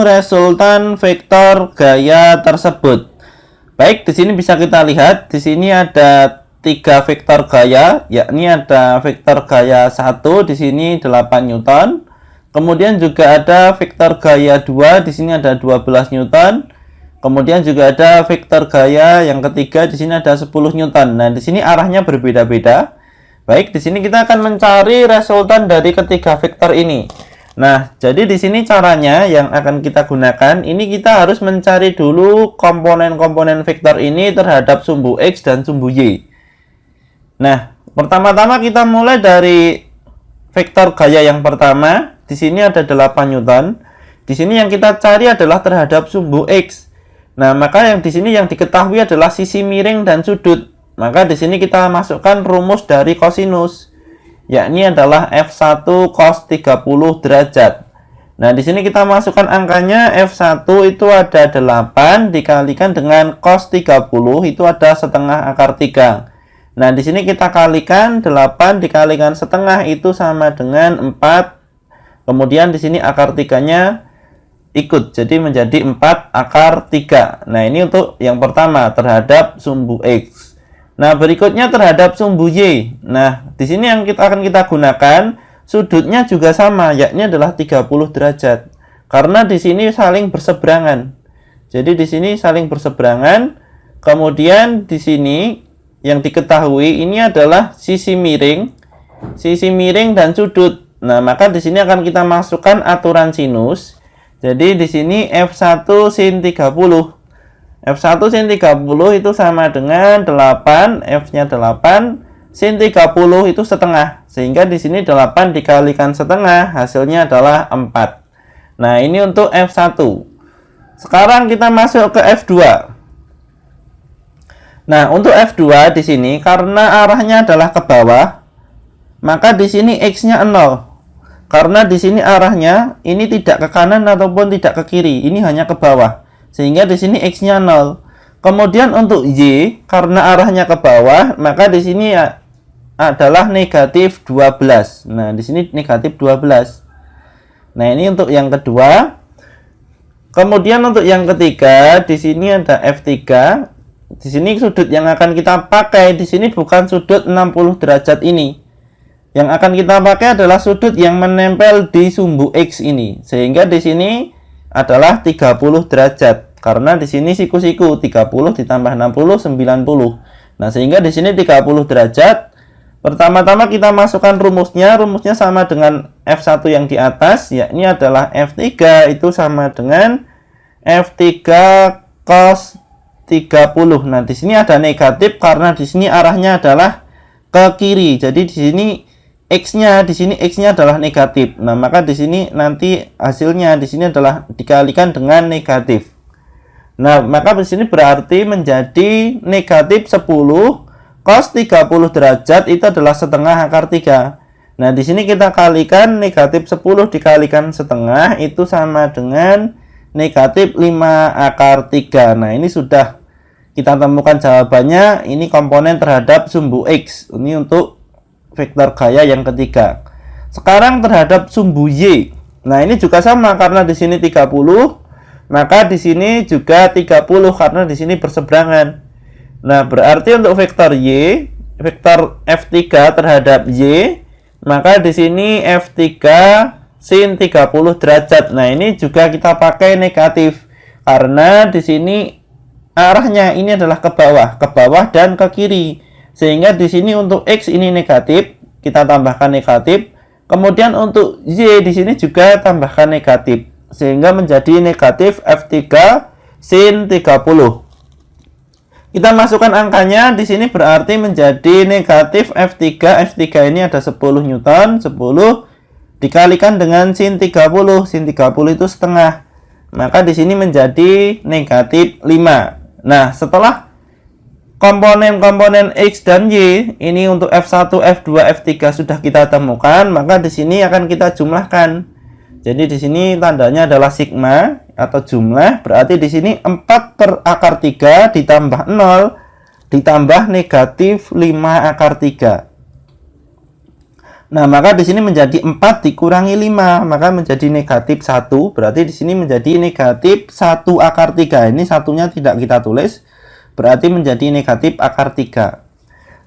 resultan vektor gaya tersebut. Baik, di sini bisa kita lihat, di sini ada 3 vektor gaya, yakni ada vektor gaya 1 di sini 8 Newton. Kemudian juga ada vektor gaya 2, di sini ada 12 Newton. Kemudian juga ada vektor gaya yang ketiga, di sini ada 10 Newton. Nah, di sini arahnya berbeda-beda. Baik, di sini kita akan mencari resultan dari ketiga vektor ini. Nah, jadi di sini caranya yang akan kita gunakan, ini kita harus mencari dulu komponen-komponen vektor ini terhadap sumbu X dan sumbu Y. Nah, pertama-tama kita mulai dari vektor gaya yang pertama. Di sini ada 8 Newton. Di sini yang kita cari adalah terhadap sumbu X. Nah, maka yang di sini yang diketahui adalah sisi miring dan sudut. Maka di sini kita masukkan rumus dari kosinus, yakni adalah F1 cos 30 derajat. Nah, di sini kita masukkan angkanya. F1 itu ada 8 dikalikan dengan cos 30 itu ada setengah akar 3. Nah, di sini kita kalikan 8 dikalikan setengah itu sama dengan 4. Kemudian di sini akar 3-nya ikut, jadi menjadi 4 akar 3. Nah, ini untuk yang pertama terhadap sumbu X. Nah, berikutnya terhadap sumbu Y. Nah, di sini yang akan kita gunakan sudutnya juga sama, yakni adalah 30 derajat. Karena di sini saling berseberangan. Jadi di sini saling berseberangan. Kemudian di sini yang diketahui ini adalah sisi miring dan sudut. Nah, maka di sini akan kita masukkan aturan sinus. Jadi di sini F1 sin 30. F1 sin 30 itu sama dengan 8, F-nya 8, sin 30 itu setengah. Sehingga di sini 8 dikalikan setengah, hasilnya adalah 4. Nah, ini untuk F1. Sekarang kita masuk ke F2. Nah, untuk F2 di sini karena arahnya adalah ke bawah, maka di sini X-nya 0. Karena di sini arahnya ini tidak ke kanan ataupun tidak ke kiri, ini hanya ke bawah. Sehingga di sini X-nya 0. Kemudian untuk Y, karena arahnya ke bawah, maka di sini adalah negatif 12. Nah, di sini negatif 12. Nah, ini untuk yang kedua. Kemudian untuk yang ketiga, di sini ada F3. Di sini sudut yang akan kita pakai di sini bukan sudut 60 derajat ini. Yang akan kita pakai adalah sudut yang menempel di sumbu X ini. Sehingga di sini adalah 30 derajat. Karena di sini siku-siku 30 ditambah 60 90. Nah, sehingga di sini 30 derajat. Pertama-tama kita masukkan rumusnya. Rumusnya sama dengan F1 yang di atas, yakni adalah F3 itu sama dengan F3 cos 30. Nah, di sini ada negatif karena di sini arahnya adalah ke kiri. Jadi di sini X-nya adalah negatif. Nah, maka di sini nanti hasilnya di sini adalah dikalikan dengan negatif. Nah, maka di sini berarti menjadi negatif 10 cos 30 derajat itu adalah setengah akar 3. Nah, di sini kita kalikan negatif 10 dikalikan setengah itu sama dengan negatif 5 akar 3. Nah, ini sudah kita temukan jawabannya. Ini komponen terhadap sumbu X. Ini untuk vektor gaya yang ketiga. Sekarang terhadap sumbu Y. Nah, ini juga sama karena di sini 30, maka di sini juga 30 karena di sini berseberangan. Nah, berarti untuk vektor Y, vektor F3 terhadap Y, maka di sini F3 sin 30 derajat. Nah, ini juga kita pakai negatif karena di sini arahnya ini adalah ke bawah dan ke kiri. Sehingga di sini untuk X ini negatif, kita tambahkan negatif. Kemudian untuk Y di sini juga tambahkan negatif. Sehingga menjadi negatif F3 sin 30. Kita masukkan angkanya di sini berarti menjadi negatif F3. F3 ini ada 10 Newton, 10 dikalikan dengan sin 30. Sin 30 itu setengah. Maka di sini menjadi negatif 5. Nah, setelah komponen-komponen X dan Y ini untuk F1, F2, F3 sudah kita temukan, maka di sini akan kita jumlahkan. Jadi di sini tandanya adalah sigma atau jumlah, berarti di sini 4 per akar 3 ditambah 0 ditambah negatif 5 akar 3. Nah, maka di sini menjadi 4 dikurangi 5, maka menjadi negatif 1. Berarti di sini menjadi negatif 1 akar 3. Ini satunya tidak kita tulis, berarti menjadi negatif akar 3.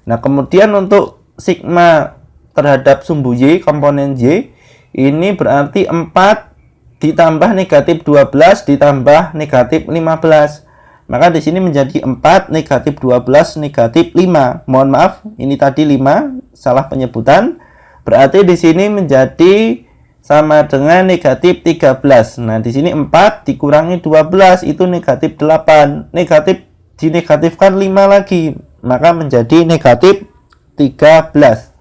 Nah, kemudian untuk sigma terhadap sumbu Y, komponen Y, ini berarti 4 ditambah negatif 12 ditambah negatif 15. Maka di sini menjadi 4 negatif 12 negatif 5. Mohon maaf, ini tadi 5, salah penyebutan. Berarti di sini menjadi sama dengan negatif 13. Nah, di sini 4 dikurangi 12 itu negatif 8. Negatif dinegatifkan 5 lagi, maka menjadi negatif 13.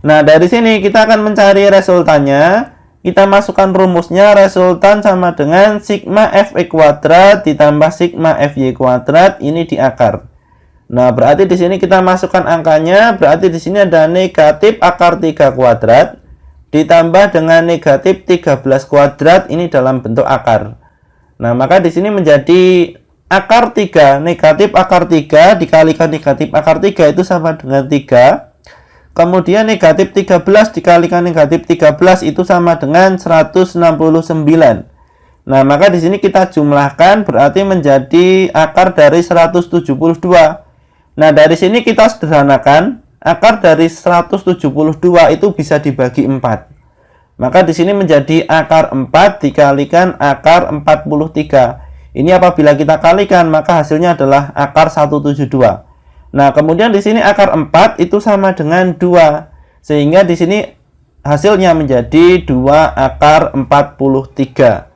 Nah, dari sini kita akan mencari resultannya. Kita masukkan rumusnya, resultan sama dengan sigma Fx kuadrat ditambah sigma Fy kuadrat, ini di akar. Nah, berarti di sini kita masukkan angkanya, berarti di sini ada negatif akar 3 kuadrat ditambah dengan negatif 13 kuadrat, ini dalam bentuk akar. Nah, maka di sini menjadi akar 3, negatif akar 3 dikalikan negatif akar 3 itu sama dengan 3. Kemudian negatif 13 dikalikan negatif 13 itu sama dengan 169. Nah, maka di sini kita jumlahkan, berarti menjadi akar dari 172. Nah, dari sini kita sederhanakan, akar dari 172 itu bisa dibagi 4. Maka di sini menjadi akar 4 dikalikan akar 43. Ini apabila kita kalikan, maka hasilnya adalah akar 172. Nah, kemudian di sini akar 4 itu sama dengan 2. Sehingga di sini hasilnya menjadi 2 akar 43.